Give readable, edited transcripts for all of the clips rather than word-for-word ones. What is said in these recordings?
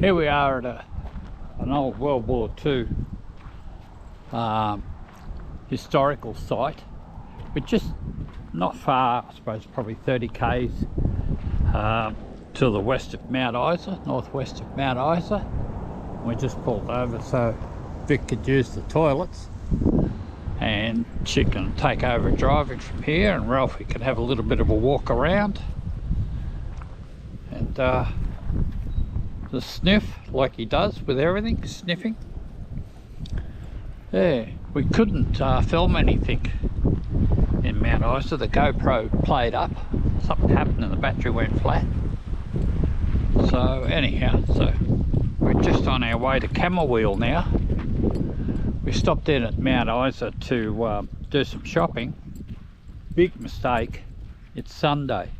Here we are at an old World War II historical site, but just not far, I suppose probably 30 k's to the west of Mount Isa, northwest of Mount Isa. We just pulled over so Vic could use the toilets, and she can take over driving from here, and Ralphie can have a little bit of a walk around and the sniff like he does with everything, sniffing. Yeah, we couldn't film anything in Mount Isa. The GoPro played up, something happened and the battery went flat. So anyhow, so we're just on our way to Camooweal now. We stopped in at Mount Isa to do some shopping. Big mistake, it's Sunday.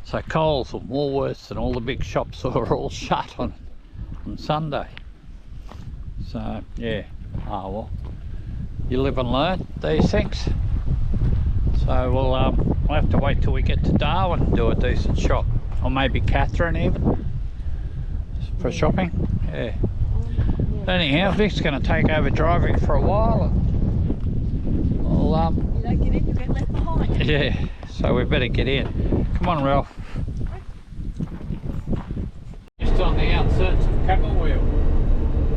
So Coles and Woolworths and all the big shops are all shut on Sunday. So yeah, well, you live and learn these things. So we'll have to wait till we get to Darwin and do a decent shop, or maybe Catherine even for shopping. Yeah. Anyhow, Vic's going to take over driving for a while, and we'll, you don't get in, you get left behind. Yeah, so we better get in. Come on, Ralph. Just on the outskirts of Camooweal,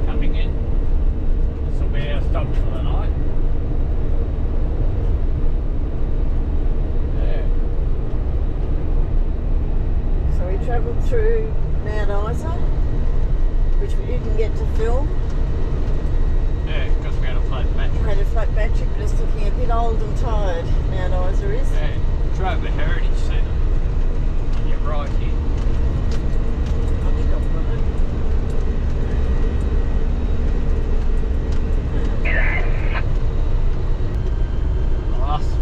coming in. This will be our stop for the night. Yeah. So we travelled through Mount Isa, which we didn't get to film. Yeah, because we had a flat battery. We had a flat battery, but it's looking a bit old and tired, Mount Isa is. Yeah, drove the Heritage Centre. And you're right here. I think I've got it.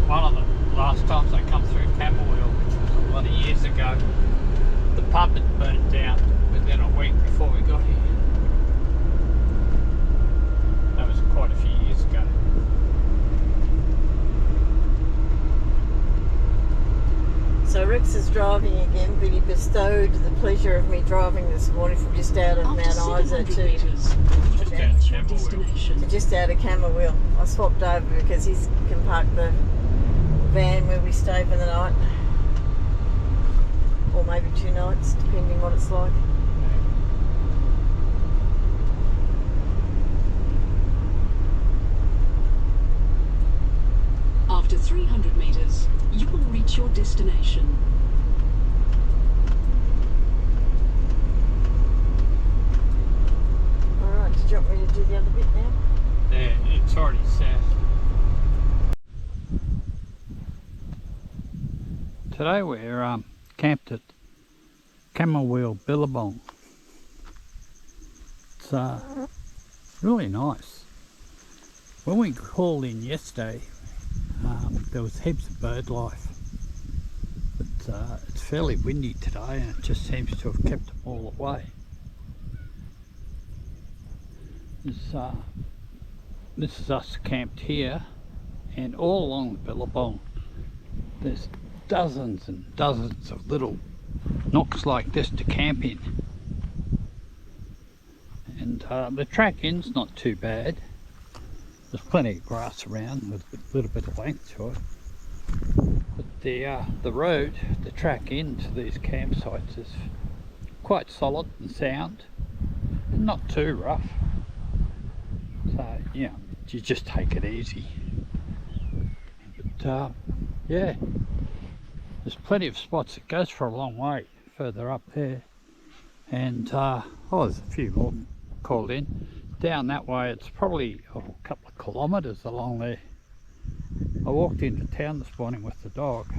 One of the last times I come through Camooweal, which was a lot of years ago, the pub had burnt down within a week before we got here. That was quite a few years ago. So Rex is driving again, but he bestowed the pleasure of me driving this morning from just out of Mount Isa to just out of Camooweal. I swapped over because he can park the van where we stay for the night, or maybe 2 nights, depending what it's like. After 300 meters, you will reach your destination. Alright, do you want me to do the other bit now? Yeah, it's already set. Today we're camped at Camooweal Billabong. It's really nice. When we called in yesterday, there was heaps of bird life, but it's fairly windy today and it just seems to have kept them all away. This is us camped here, and all along the Billabong there's dozens and dozens of little nooks like this to camp in, and the track in's not too bad. There's plenty of grass around with a little bit of length to it, but the road, the track into these campsites is quite solid and sound and not too rough. So yeah, you just take it easy. But yeah, there's plenty of spots. It goes for a long way further up there, and there's a few more called in. Down that way it's probably a couple of kilometres along there. I walked into town this morning with the dog.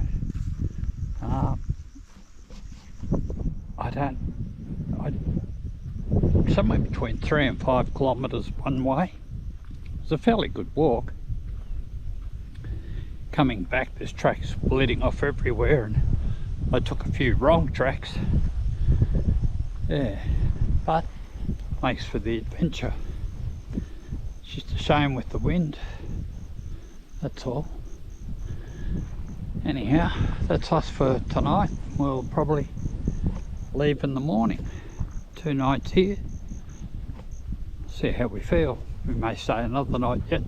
Somewhere between 3 and 5 kilometres one way. It's a fairly good walk. Coming back, there's tracks splitting off everywhere, and I took a few wrong tracks. Yeah, but makes for the adventure. It's just a shame with the wind, that's all. Anyhow, that's us for tonight. We'll probably leave in the morning. 2 nights here. See how we feel. We may stay another night yet.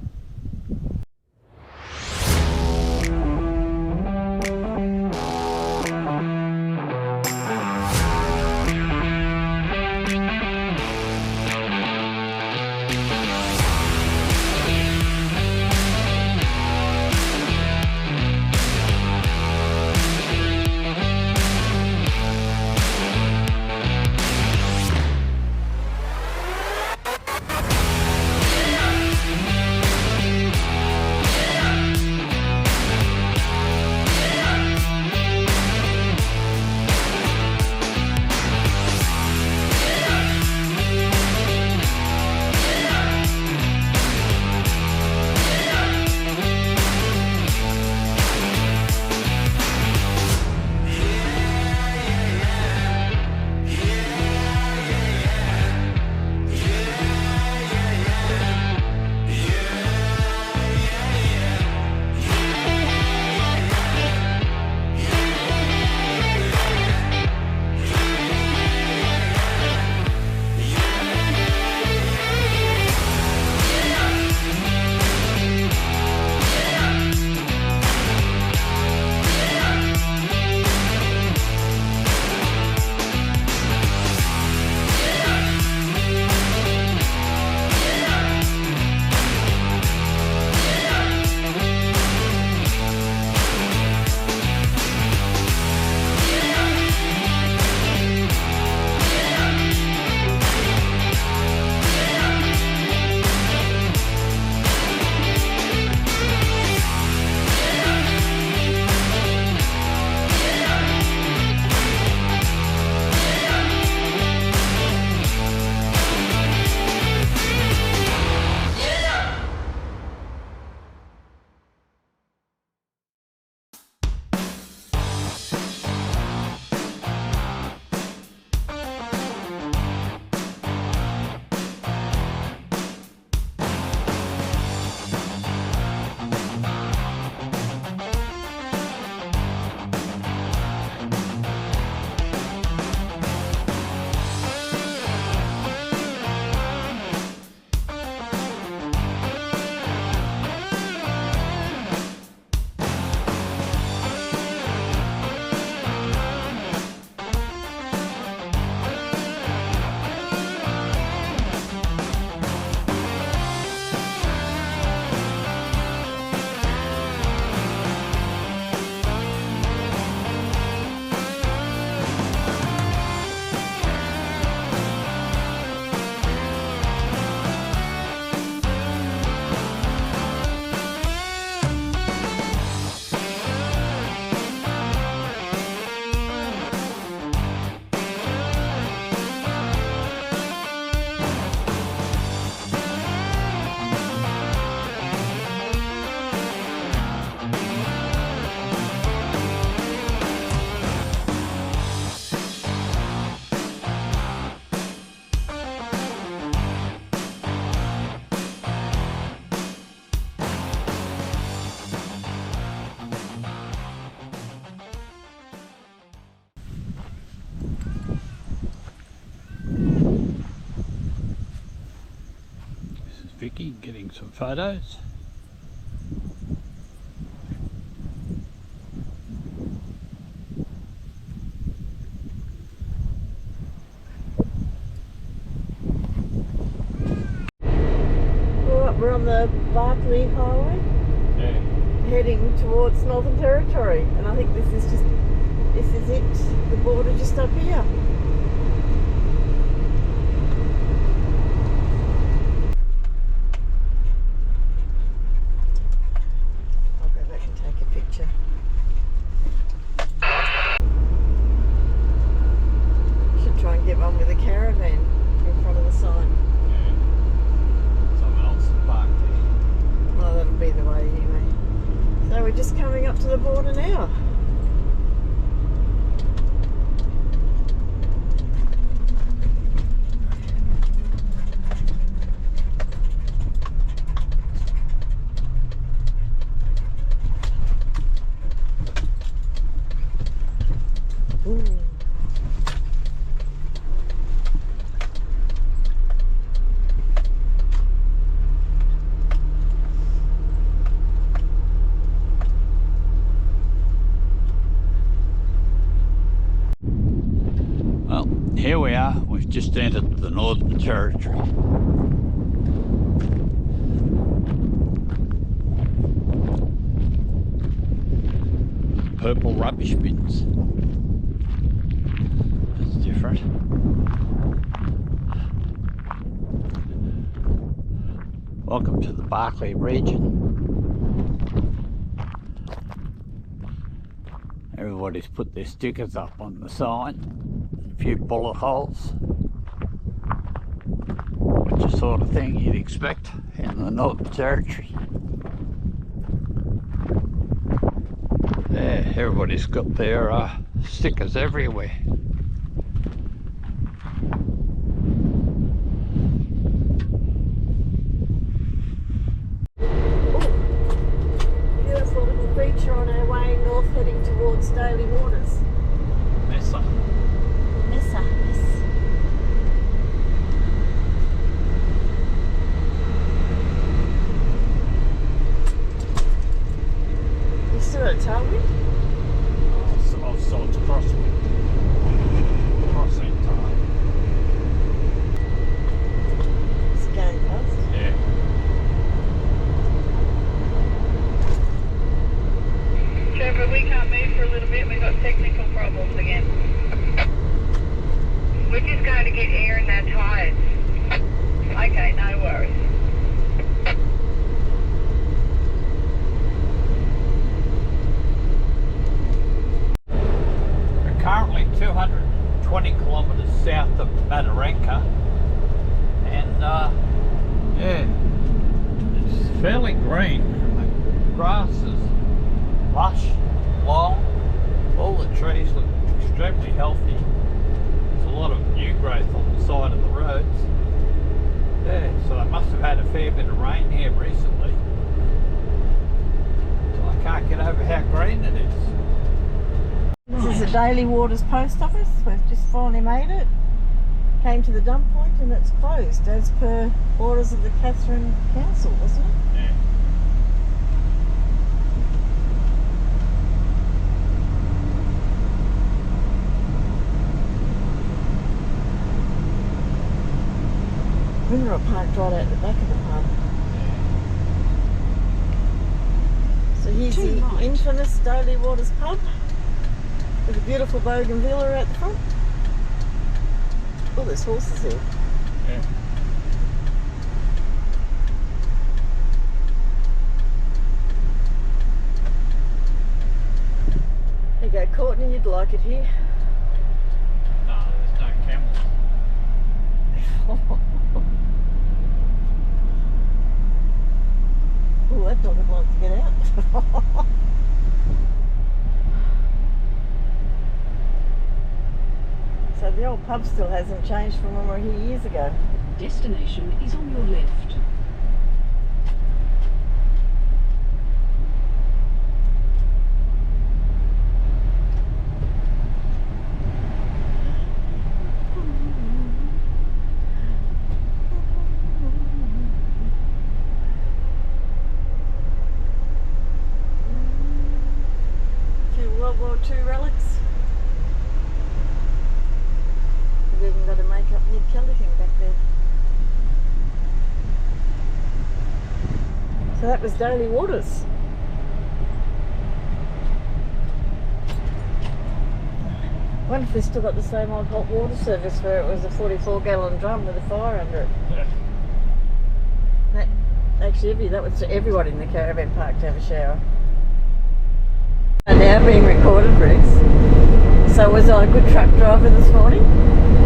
Vicky getting some photos. We're on the Bartley Highway, heading towards Northern Territory, and I think this is it, the border just up here. I'll go back and take a picture. Should try and get one with a caravan in front of the sign. Well, that'll be the way anyway. So we're just coming up to the border now. Ooh. here we are, we've just entered the Northern Territory. Purple rubbish bins. That's different. Welcome to the Barkly region. Everybody's put their stickers up on the sign. A few bullet holes. Which is the sort of thing you'd expect in the Northern Territory. Yeah, everybody's got their stickers everywhere. Beautiful little feature on our way north heading towards Daly Waters. Mesa. Mesa, yes. You still got a tailwind? Oh, so it's crosswind. Crossing tide. It's going past. Yeah. Trevor, we can't move for a little bit. We've got technical problems again. We're just going to get air in our tyres. Okay, no worries. We're currently 220 kilometres south of Mataranka, and yeah, it's fairly green. The grass is lush, long, all the trees look extremely healthy. There's a lot of new growth on the side of the roads. Yeah, so they must have had a fair bit of rain here recently. So I can't get over how green it is. This is the Daly Waters post office. We've just finally made it. Came to the dump point and it's closed as per orders of the Catherine Council, wasn't it? Yeah. Windsor parked right out the back of the pub. So here's To the right. infamous Daly Waters pub with a beautiful bougainvillea out the front. Oh, there's horses here. Yeah. There you go, Courtney, you'd like it here. No, there's no camels. Oh, that dog would like to get out. So the old pub still hasn't changed from when we were here years ago. Destination is on your left. A few World War II relics. We've even got a make-up Nick Kelly thing back there. So that was Daly Waters. I wonder if we've still got the same old hot water service where it was a 44-gallon drum with a fire under it. Yeah. Actually, that was everyone in the caravan park to have a shower. And now being recorded, Rex. So was I a good truck driver this morning?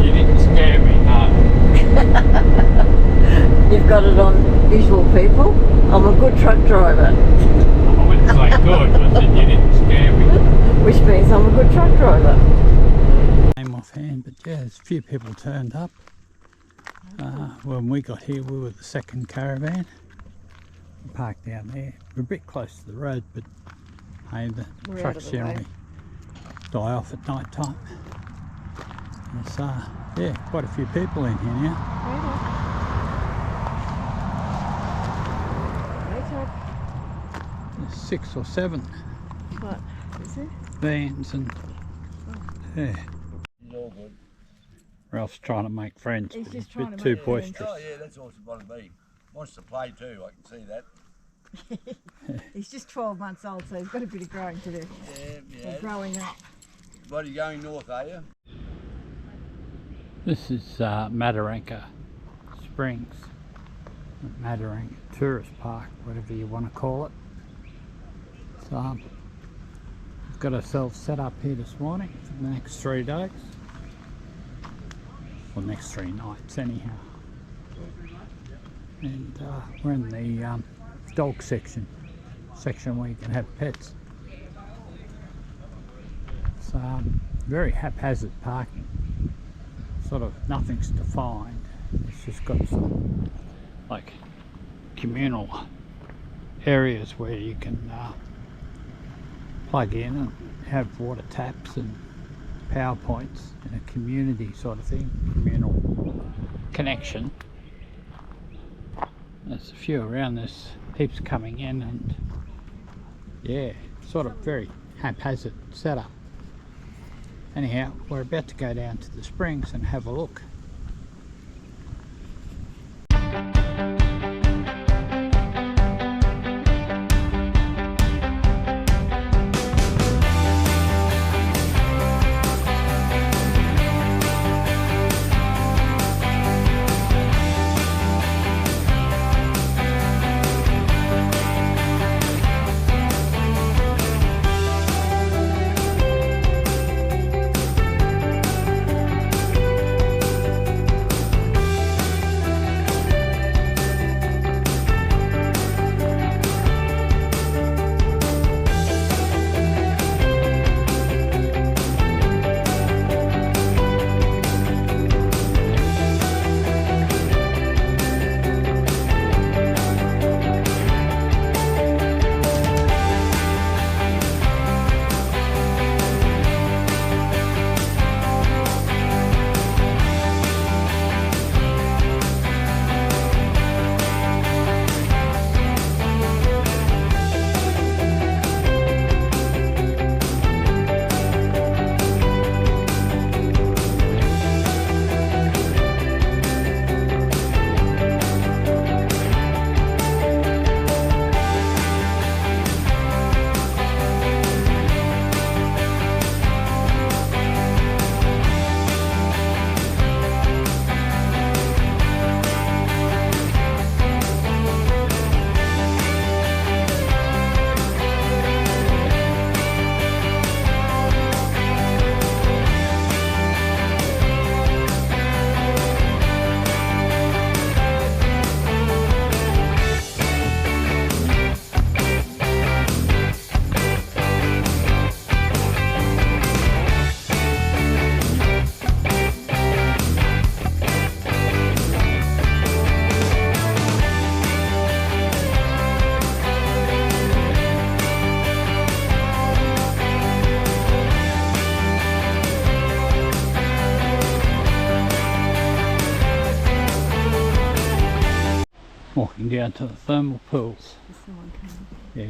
You didn't scare me, no. You've got it on visual, people. I'm a good truck driver. I wouldn't say good, I said you didn't scare me. Which means I'm a good truck driver. Name offhand, but yeah, there's a few people turned up. When we got here, we were the second caravan. We parked down there. We're a bit close to the road, but hey, the We're out trucks of the generally way. die off at night time. There's, yeah, quite a few people in here now. There's 6 or 7 What? Is it? vans and yeah. Ralph's trying to make friends, He's but just he's a trying bit to too make friends. boisterous. Oh yeah, that's awesome. What it be. Wants to play too. I can see that. He's just 12 months old, so he's got a bit of growing to do. Yeah, Or yeah. growing up. What, are you going north, are you? This is Mataranka Springs, Mataranka Tourist Park, whatever you want to call it. So we've got ourselves set up here this morning for the next 3 days. Well, next 3 nights anyhow. And we're in the dog section where you can have pets. It's very haphazard parking. Sort of nothing's defined. It's just got some like communal areas where you can plug in and have water taps and power points in a community sort of thing, communal connection. There's a few around, there's heaps coming in, and yeah, sort of very haphazard setup. Anyhow, we're about to go down to the springs and have a look. Walking down to the thermal pools. Yeah.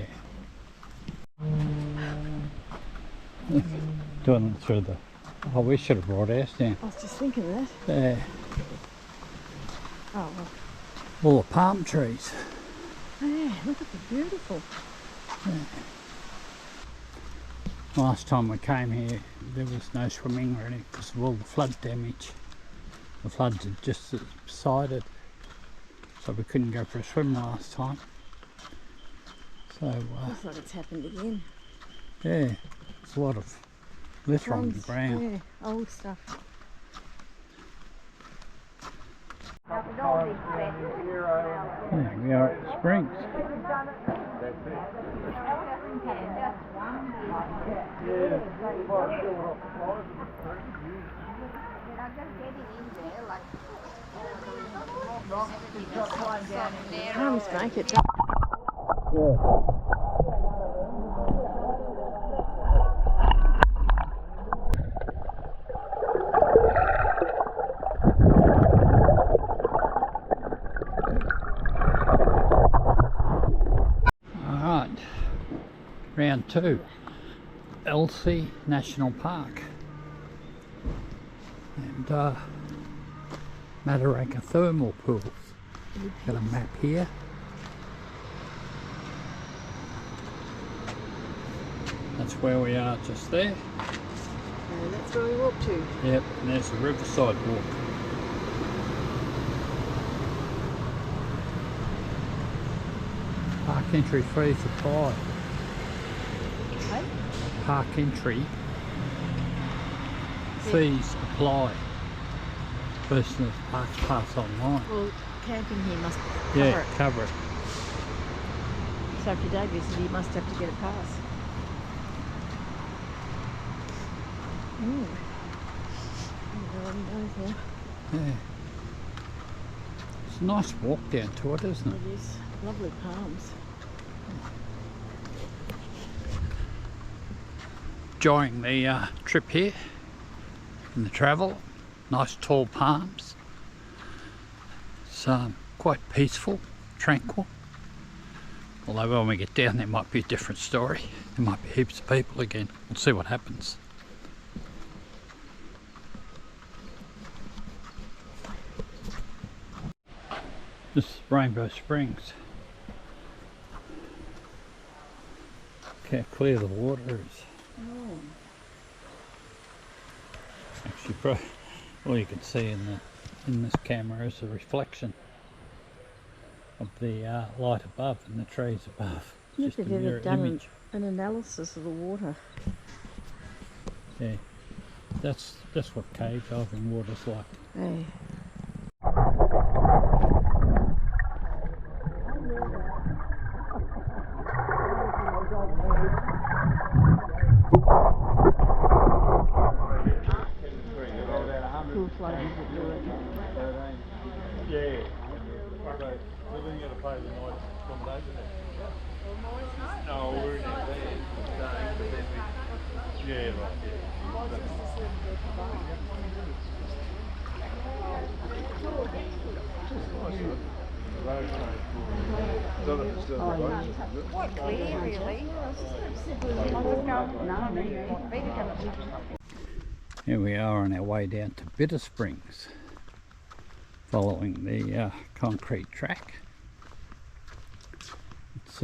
Doing it through the... Oh, we should have brought ours down. I was just thinking that. Yeah. Oh, well. All the palm trees. Yeah, look at the beautiful. Yeah. Last time we came here, there was no swimming really because of all the flood damage. The floods had just subsided, so we couldn't go for a swim last time. So Looks like it's happened again. yeah, there's a lot of litter on the Crumbs, ground. Yeah, old stuff. Yeah, we are at the springs. Crumbs make it. Alright, round 2, Elsie National Park. And Mataranka thermal pools. Got a map here. That's where we are just there. And that's where we walk to. Yep, and there's the riverside walk. Park entry fees apply. Hey? Park entry fees apply. Person that parks pass online. Well, camping here must cover Yeah, it. cover it. So if your day visits, you must have to get a pass. Everybody knows now. Yeah. It's a nice walk down to it, isn't it? It is. Lovely palms. Enjoying the trip here and the travel. Nice tall palms. It's quite peaceful, tranquil. Although when we get down there might be a different story. There might be heaps of people again. We'll see what happens. This is Rainbow Springs. Look how clear the water is. Actually, all you can see in this camera is the reflection of the light above and the trees above. If Just a you've ever mirror done image. an analysis of the water. Yeah, that's what cave diving water's like. Hey. Cool floaties that do it. Yeah. Okay. So then you got to pay the night accommodation then? No, we're in our van staying, but then we... Yeah, right, Quite clear, really. Here we are on our way down to Bitter Springs, following the concrete track. It's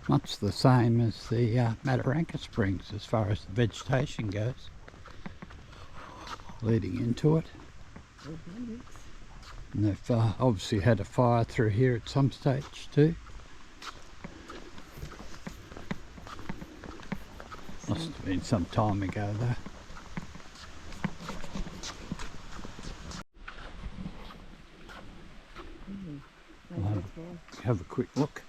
much the same as the Mataranka Springs as far as the vegetation goes, leading into it. And they've obviously had a fire through here at some stage too. Must have been some time ago though. Have a quick look.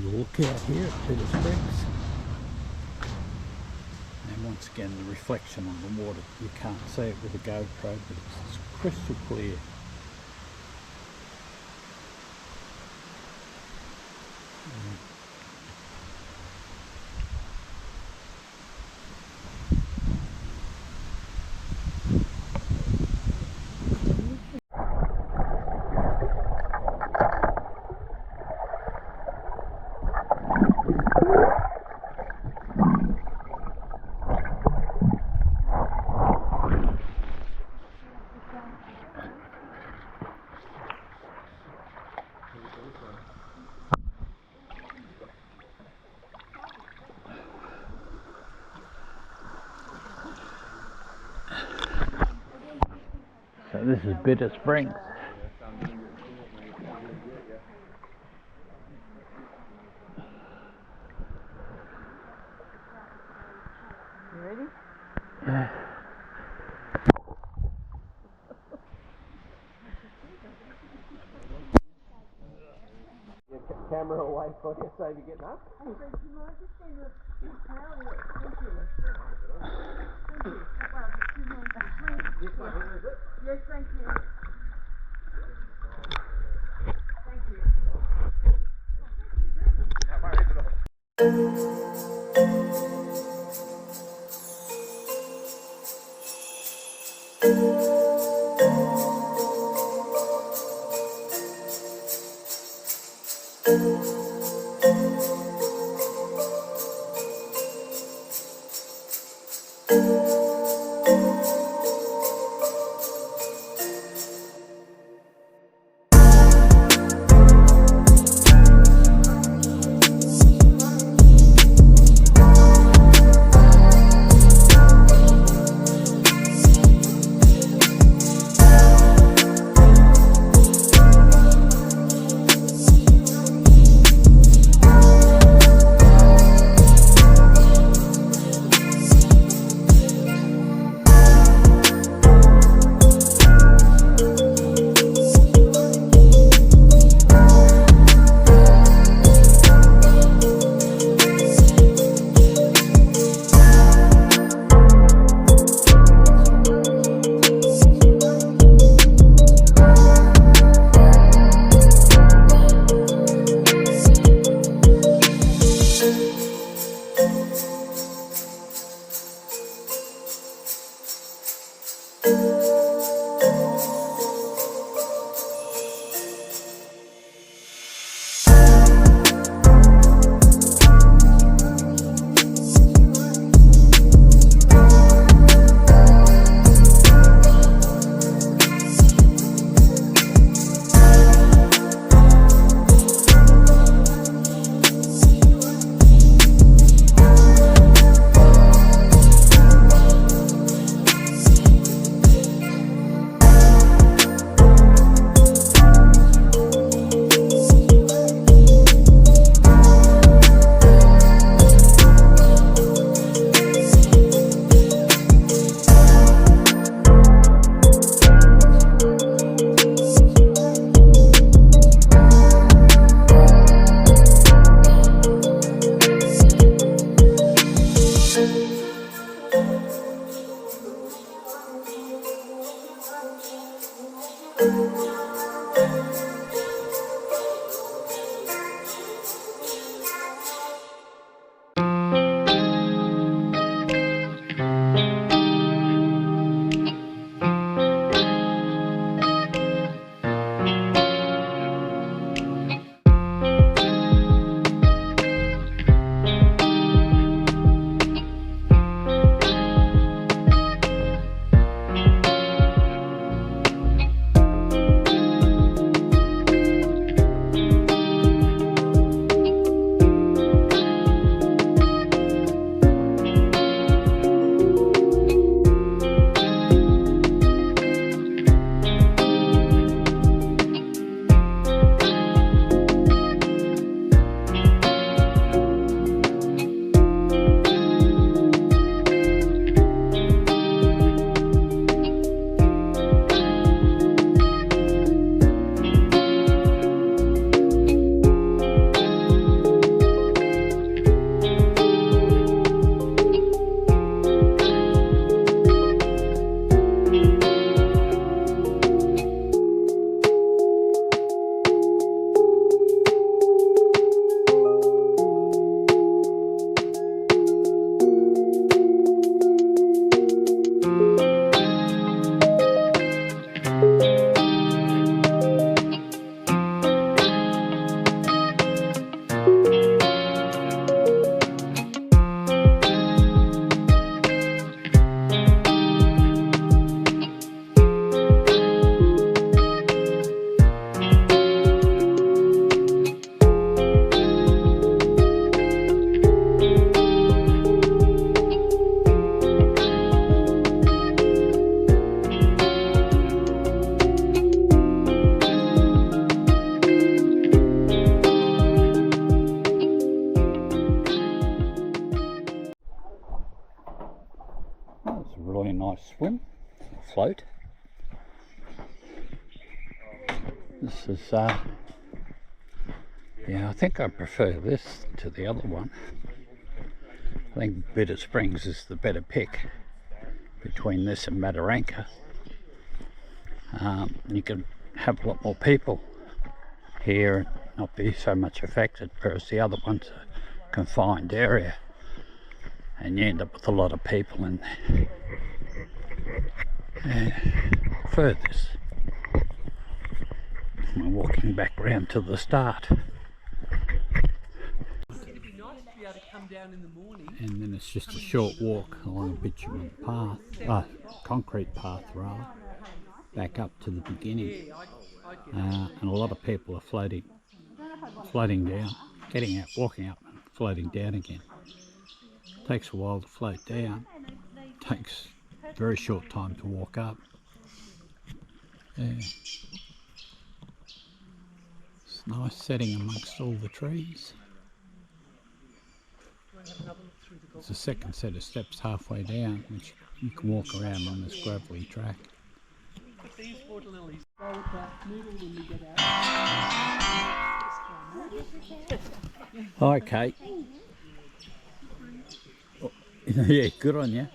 Look out here at Bitter Springs. And once again the reflection on the water, you can't see it with a GoPro, but it's crystal clear. So this is Bitter Springs. You ready? Yeah. Camera away for you, save you getting up. Yes, thank you. swim, float. This is, yeah, I think I prefer this to the other one. I think Bitter Springs is the better pick between this and Mataranka. You can have a lot more people here and not be so much affected, whereas the other one's a confined area and you end up with a lot of people in there. I prefer this. I'm walking back round to the start. down in the morning. and then it's just a short walk along a bitumen path, concrete path rather, back up to the beginning. And a lot of people are floating down, getting out, walking up and floating down again. Takes a while to float down, takes a very short time to walk up. Yeah. It's a nice setting amongst all the trees. There's a second set of steps halfway down, which you can walk around on this gravelly track. These water lilies. Roll that noodle when we get out. Hi, Kate. Oh, yeah, good on you.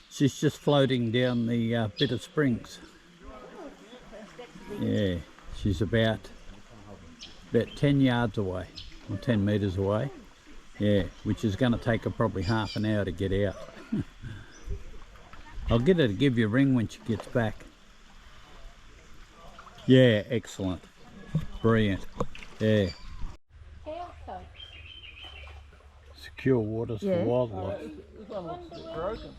She's just floating down the Bitter Springs. Yeah, she's about 10 yards away, or 10 metres away. Yeah, which is going to take her probably half an hour to get out. I'll get her to give you a ring when she gets back. Yeah, excellent. Brilliant. Yeah. Secure waters for wildlife. This one looks a bit broken.